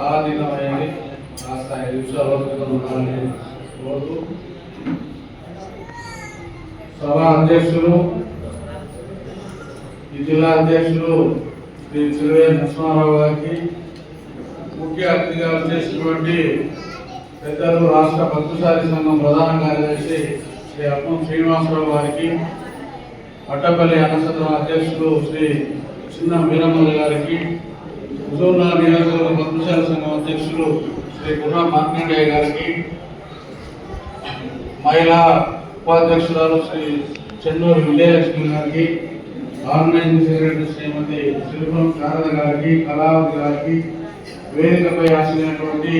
ఆరాధనమైంది కాస్త 5 నిమిషాలు ఉండాలని కోరుతూ సభా అధ్యక్షులు ఈ జిల్లా అధ్యక్షులు శ్రీ చిరువే నరసింహారావు గారికి ముఖ్య అతిథిగా చేసినటువంటి పెద్దలు రాష్ట్ర పద్మశాలి సంఘం ప్రధాన కార్యదర్శి శ్రీ అప్పం శ్రీనివాసరావు గారికి పట్టపల్లి అన్నసత్రం అధ్యక్షులు శ్రీ చిన్న వీరమల్లి గారికి హుజూర్నగర్ నియోజకవర్గ పద్మశాలి సంఘం అధ్యక్షులు శ్రీ గుర్రం మార్కండేయ గారికి మహిళా ఉపాధ్యక్షురాలు శ్రీ చెన్నూరు విజయలక్ష్మి గారికి ఆర్గనైజింగ్ సెక్రటరీ శ్రీమతి శిల్పం శారద గారికి కళావతి గారికి వేదికపై ఆశించినటువంటి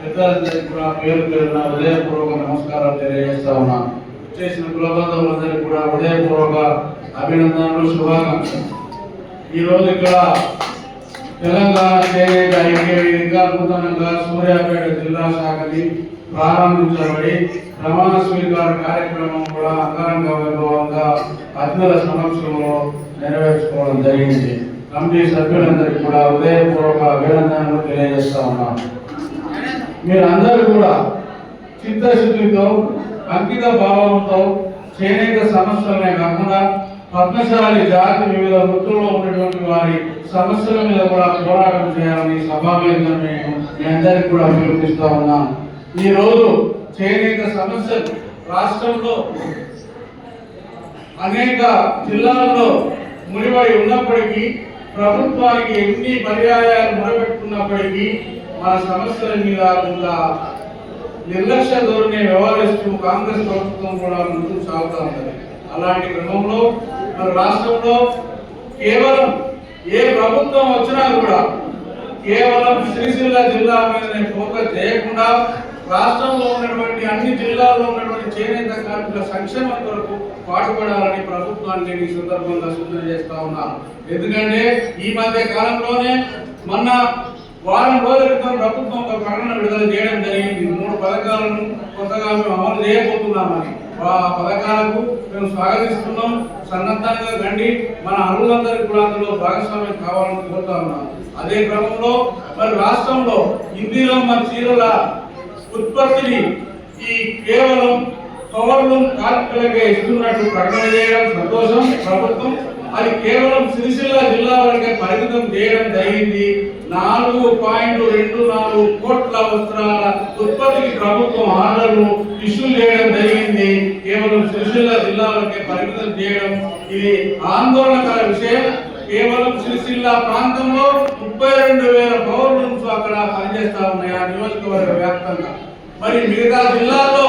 పెద్దలందరికీ కూడా పేరు పేరున హృదయపూర్వక నమస్కారాలు తెలియజేస్తా ఉన్నాను. చేసిన కులబంధువులందరికీ కూడా హృదయపూర్వక అభినందనలు, శుభాకాంక్షలు. ఈరోజు ఇక్కడ తెలంగాణ చేనేత ఐక్య వేదిక నూతనంగా సూర్యాపేట జిల్లా శాఖని ప్రారంభించబడి ప్రమాణ స్వీకార కార్యక్రమం కూడా అంగరంగ వైభవంగా అతిథుల సమక్షంలో నెరవేర్చుకోవడం జరిగింది. కమిటీ సభ్యులందరికీ కూడా హృదయపూర్వక అభినందనలు తెలియజేస్తా ఉన్నాను. మీరందరూ కూడా చిత్తశుద్ధితో అంకిత భావంతో చేనేత సమస్యలనే కాకుండా పద్మశాలి జాతి వివిధ వృత్తుల్లో ఉన్నటువంటి వారి సమస్యల మీద కూడా పోరాటం చేయాలని సభావేదికను మీ అందరికీ కూడా పిలుపునిస్తా ఉన్నాను. ఈ రోజు చేనేత సమస్యలు రాష్ట్రంలో అనేక జిల్లాల్లో ముడిపడి ఉన్నప్పటికీ ప్రభుత్వానికి ఎన్ని పర్యాయాలు మొదలుపెట్టుకున్నప్పటికీ మన సమస్యల మీద కొంత నిర్లక్ష్య ధోరణి వ్యవహరిస్తూ కాంగ్రెస్ ప్రభుత్వం కూడా ముందుకు సాగుతూ ఉంటుంది. అలాంటి క్రమంలో మన రాష్ట్రంలో కేవలం ఏ ప్రభుత్వం వచ్చినా కూడా కేవలం సిరిసిల్ల జిల్లా మీదనే ఫోకస్ చేయకుండా రాష్ట్రంలో ఉన్నటువంటి అన్ని జిల్లాల్లో ఉన్నటువంటి చేనేత కార్మికుల సంక్షేమం కొరకు పాటుపడాలని ప్రభుత్వాన్ని ఈ సందర్భంగా సూచన చేస్తా ఉన్నాను. ఎందుకంటే ఈ మధ్య కాలంలోనే మొన్న వారం రోజుల క్రితం ప్రభుత్వం ఒక ప్రకటన విడుదల చేయడం జరిగింది. 3 పథకాలను కొత్తగా మేము అమలు చేయబోతున్నామని. ఆ పథకాలకు మేము స్వాగతిస్తున్నాం. సన్నద్ధంగా గండి మన అరువులందరికీ కూడా అందులో భాగస్వామ్యం కావాలని కోరుతా ఉన్నాం. అదే క్రమంలో మరి రాష్ట్రంలో ఇందిరమ్మ చీరల ఉత్పత్తిని ఈ కేవలం పవర్లూమ్ కార్మికులకే ఇస్తున్నట్టు ప్రకటన చేయడం సంతోషం. ప్రభుత్వం అది కేవలం సిరిసిల్ల జిల్లా వరకే పరిమితం చేయడం జరిగింది. 4.24 కోట్ల వస్త్రాల ఉత్పత్తికి ప్రభుత్వం ఆర్డర్లు ఇష్యూ చేయడం జరిగింది. కేవలం సిరిసిల్ల జిల్లా వరకే పరిమితం చేయడం ఇది ఆందోళనకర విషయం. కేవలం సిరిసిల్ల ప్రాంతంలో 32,000 పవర్లూమ్స్ అక్కడ పనిచేస్తా ఉన్నాయి ఆ నియోజకవర్గ వ్యాప్తంగా. మరి మిగతా జిల్లాల్లో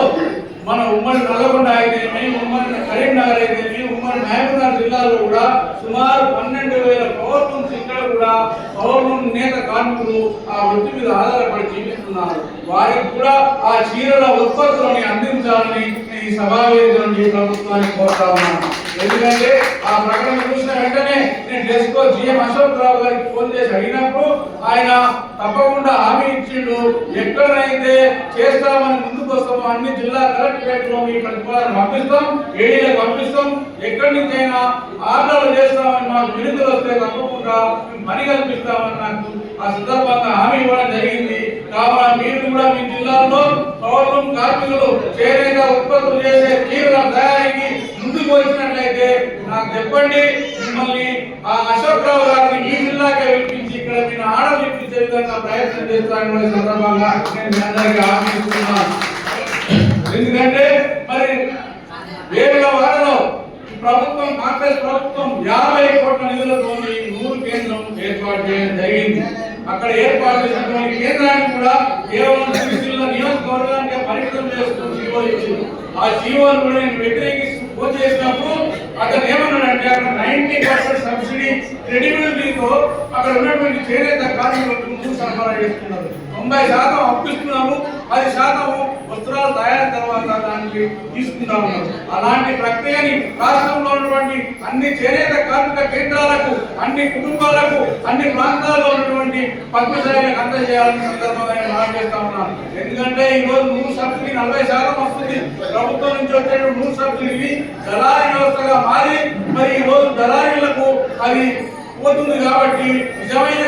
మన ఉమ్మడి నల్గొండ అయితేనే, ఉమ్మడి కరీంనగర్ అయితేనే, ఉమ్మడి మహబూబ్నగర్ జిల్లాలో కూడా సుమారు 12,000 పవర్లూమ్స్ ఇక్కడ కూడా పవర్లూమ్ నేత కార్మికులు ఆ వృత్తి మీద ఆధారపడి జీవిస్తున్నారు. వారికి కూడా ఆ చీరల ఉత్పత్తులని అందించాలని ఈ సభావేదిక నుండి ప్రభుత్వానికి కోరుతా ఉన్నాను. ఎందుకంటే ఆ ప్రకటన చూసిన వెంటనే నేను డెస్కో జిఎం అశోక్ రావు గారికి ఫోన్ చేసి అడిగినప్పుడు ఆయన తప్పకుండా హామీ ఇచ్చిండు. ఎక్కడైతే చేస్తామని ముందుకు వస్తామో అన్ని జిల్లా కలెక్టరేట్ లో మీ ప్రతిపాదన పంపిస్తాం, ఏడీలకు పంపిస్తాం. ఎక్కడి నుంచి అయినా ఆర్డర్లు చేస్తామని మాకు విడుదల వస్తే తప్పకుండా పని కల్పిస్తామని నాకు ఆ సందర్భంగా హామీ ఇవ్వడం జరిగింది. కాబట్టి మీరు కూడా మీ జిల్లాలో పవర్లూమ్ కార్మికులు చేనేత ఉత్పత్తులు చేసే చీరల తయారీకి ముందుకు వచ్చినట్లయితే నాకు చెప్పండి. మిమ్మల్ని ఆ అశోక్ రావు గారిని మీ జిల్లాకే పిలిపించి ఇక్కడ నేను ఆర్డర్లు ఇప్పించే విధంగా ప్రయత్నం చేస్తానని సందర్భంగా నేను మీ అందరికీ హామీ ఇస్తున్నాను. ఎందుకంటే మరి వేల వారంలో ప్రభుత్వం కాంగ్రెస్ ప్రభుత్వం 50 కోట్ల నిధులతో 100 కేంద్రం ఏర్పాటు చేయడం జరిగింది. అక్కడ ఏర్పాటు చేసినటువంటి కేంద్రాన్ని కూడా కేవలం సిరిసిల్ల నియోజకవర్గానికి పరిమితం చేస్తూ జీవో ఇచ్చింది. ఆ జీవోను కూడా నేను వ్యతిరేకిస్తూ ఫోన్ చేసినప్పుడు అతను ఏమన్నాడంటే అక్కడ 90% సబ్సిడీ క్రెడిబిలిటీతో అక్కడ ఉన్నటువంటి చేనేత కార్మికులకు ముందు సరఫరా చేస్తున్నారు. 90% అప్పిస్తున్నాము, 10% వస్త్రాలు తయారు తర్వాత దానికి తీసుకుంటా ఉన్నారు. అలాంటి ప్రక్రియని రాష్ట్రంలో ఉన్నటువంటి అన్ని చేనేత కార్మిక కేంద్రాలకు, అన్ని కుటుంబాలకు, అన్ని ప్రాంతాల్లో ఉన్నటువంటి పద్మశాలకు అందజేయాలని సందర్భంగా నేను హామీ చేస్తా ఉన్నాను. ఎందుకంటే ఈ రోజు 100 సబ్సిడీ 40% వస్తుంది. ప్రభుత్వం నుంచి వచ్చే 100 సబ్సిడీ దళారీ వ్యవస్థగా మారి మరి ఈ రోజు దళారీలకు అది పోతుంది. కాబట్టి నిజమైన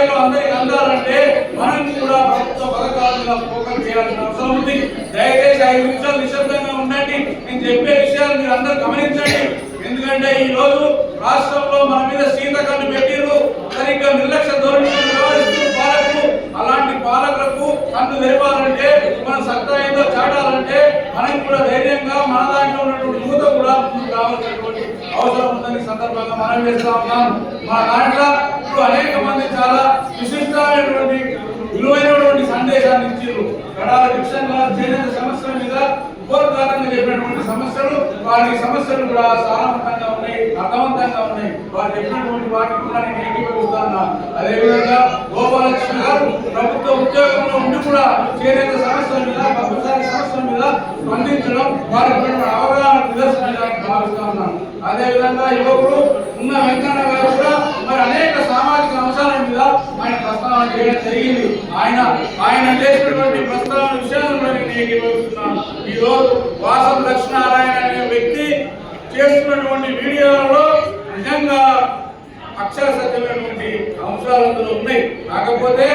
స్థాయిలో అందరికి అందాలంటే మనం కూడా ప్రభుత్వ పథకాల మీద ఫోకస్ చేయాల్సిన అవసరం ఉంది. దయచేసి 5 నిమిషాలు నిశ్శబ్దంగా ఉండండి. నేను చెప్పే విషయాలు మీరు అందరూ గమనించండి. ఎందుకంటే ఈ రోజు రాష్ట్రంలో మన మీద శీతకన్ను పెట్టిరు, సరిగ్గా నిర్లక్ష్య ధోరణితో వ్యవహరిస్తూ పాలకులు. అలాంటి పాలకులకు కన్ను తెరవాలంటే, మన సత్తా ఏందో చాటాలంటే మనం కూడా ధైర్యంగా మన దాంట్లో ఉన్నటువంటి యువత కూడా ముందుకు రావాల్సినటువంటి అవసరం ఉందని సందర్భంగా మనం చేస్తా ఉన్నాం. మన దాంట్లో ఇప్పుడు అనేక మంది చాలా విశిష్టమైనటువంటి విలువైనటువంటి సందేశాన్ని ఇచ్చారు. గడాల కిషన్ గారు చేనేత సమస్యల మీద ఉపోద్ఘాతంగా చెప్పినటువంటి సమస్యలు, వారి సమస్యలు కూడా సారవంతంగా ఉన్నాయి, అర్థవంతంగా ఉన్నాయి. వారు చెప్పినటువంటి వాటిని కూడా నేను ఏకీభవిస్తాను. అదేవిధంగా గోపాలకృష్ణ గారు ప్రభుత్వ ఉద్యోగంలో ఉండి కూడా చేనేత సమస్యల మీద, ప్రభుత్వాల సమస్యల మీద స్పందించడం వారికి అవగాహన నిదర్శనంగా భావిస్తా ఉన్నాను. అదేవిధంగా యువకుడు ఉన్న వెంకన్న గారు కూడా మరి అనేక సామాజిక అంశాల మీద ఆయన ప్రస్తావన చేయడం జరిగింది. ఆయన చేసినటువంటి ప్రస్తావన విషయాలను కూడా నేను ఏకీభవిస్తున్నాను. ఈ రోజు వాసం లక్ష్మీనారాయణ అనే వ్యక్తి చేస్తున్నటువంటి వీడియోలలో నిజంగా అక్షర సత్యమైనటువంటి అంశాలు అందులో ఉన్నాయి. కాకపోతే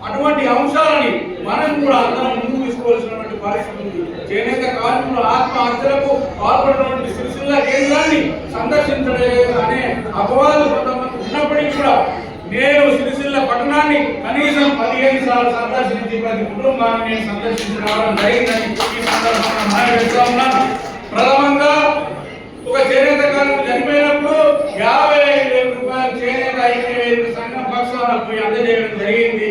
అటువంటి అంశాలని మనం కూడా అందరం ముందుకు తీసుకోవాల్సినటువంటి పరిస్థితి ఉంది. చేనేత కార్మికుల ఆత్మహత్యలకు పాల్పడినటువంటి సిరిసిల్ల కేంద్రాన్ని సందర్శించలేదు అనే అపవాదు కొంతమంది ఉన్నప్పటికీ కూడా నేను సిరిసిల్ల పట్టణాన్ని కనీసం 15 సార్లు సందర్శించి ప్రతి కుటుంబాన్ని నేను సందర్శించి రావడం జరిగిందని ఈ సందర్భంగా మనం చెప్తా ఉన్నాను. ప్రథమంగా ఒక చేనేత కార్మికుడు చనిపోయినప్పుడు 55,000 రూపాయలు చేనేత ఐక్య సంఘం పక్షాన పోయి అందజేయడం జరిగింది.